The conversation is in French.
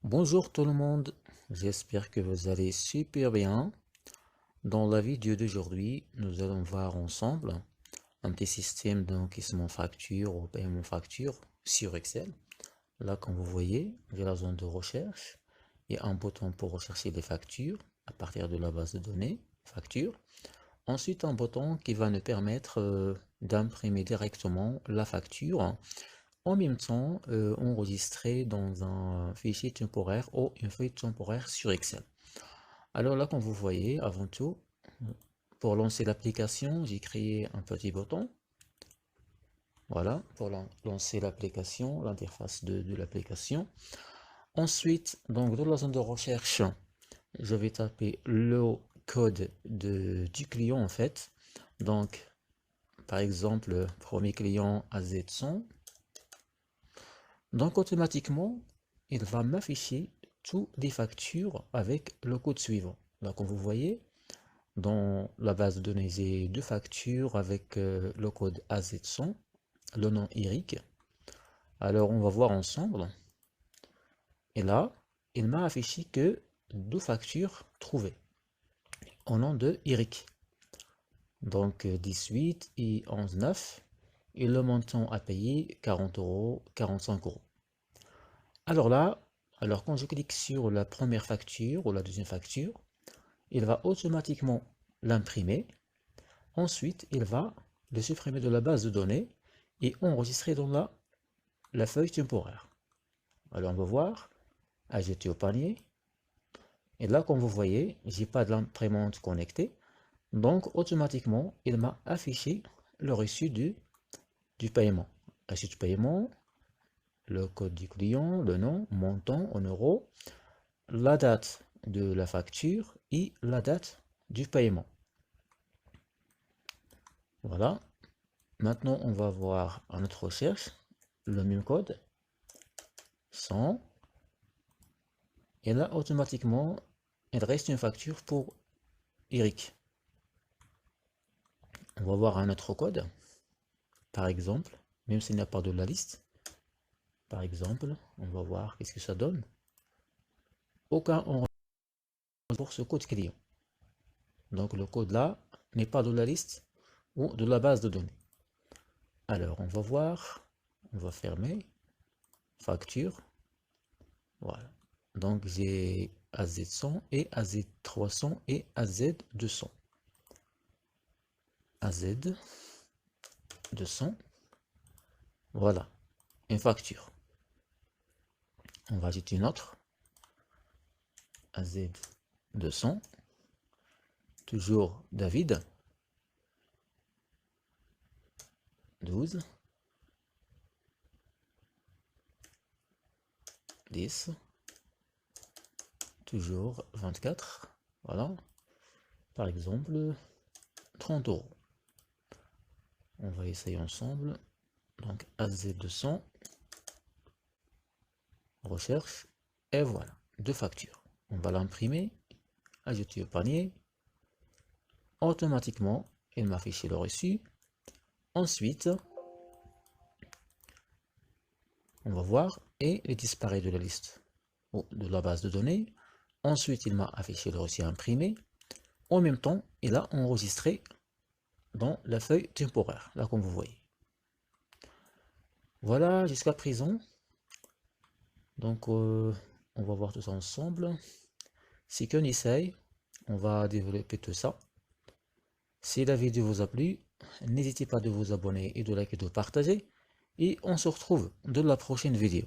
Bonjour tout le monde, j'espère que vous allez super bien. Dans la vidéo d'aujourd'hui, nous allons voir ensemble un petit système d'encaissement facture ou paiement facture sur Excel. Là, comme vous voyez, j'ai la zone de recherche et un bouton pour rechercher les factures à partir de la base de données facture. Ensuite, un bouton qui va nous permettre d'imprimer directement la facture en même temps enregistré dans un fichier temporaire ou une feuille temporaire sur Excel. Alors là, comme vous voyez, avant tout, pour lancer l'application, j'ai créé un petit bouton. Voilà, pour lancer l'application, l'interface de l'application. Ensuite, donc dans la zone de recherche, je vais taper le code du client en fait. Donc, par exemple, premier client AZ100. Donc automatiquement, il va m'afficher toutes les factures avec le code suivant. Là, comme vous voyez, dans la base de données, j'ai deux factures avec le code AZ100, le nom Eric. Alors, on va voir ensemble. Et là, il m'a affiché que deux factures trouvées au nom de Eric. Donc 18 et 11,9. Et le montant à payer, 40 euros, 45 euros. Alors là, quand je clique sur la première facture ou la deuxième facture, il va automatiquement l'imprimer. Ensuite, il va le supprimer de la base de données et enregistrer dans la feuille temporaire. Alors on va voir, ajouter au panier. Et là, comme vous voyez, j'ai pas de l'imprimante connectée. Donc, automatiquement, il m'a affiché le reçu du paiement. Reçu du paiement, le code du client, le nom, montant en euros, la date de la facture et la date du paiement. Voilà. Maintenant, on va voir à notre recherche le même code, 100. Et là, automatiquement, il reste une facture pour Eric. On va voir un autre code, par exemple, même s'il n'y a pas de la liste. Par exemple, on va voir qu'est-ce que ça donne. Aucun enregistrement pour ce code client. Donc le code là n'est pas de la liste ou de la base de données. Alors on va voir, on va fermer, facture, voilà. Donc j'ai AZ100 et AZ300 et AZ200. AZ200, voilà, une facture. On va ajouter une autre, AZ200, toujours David, 12, 10, toujours 24, voilà, par exemple, 30 euros. On va essayer ensemble. Donc AZ200, recherche, et voilà, deux factures. On va l'imprimer, ajouter au panier. Automatiquement, il m'a affiché le reçu. Ensuite, on va voir, et il disparaît de la liste ou de la base de données. Ensuite, il m'a affiché le reçu imprimé. En même temps, il a enregistré dans la feuille temporaire, là comme vous voyez. Voilà, jusqu'à présent. Donc, on va voir tout ça ensemble. C'est qu'on essaye, on va développer tout ça. Si la vidéo vous a plu, n'hésitez pas de vous abonner et de liker et de partager. Et on se retrouve dans la prochaine vidéo.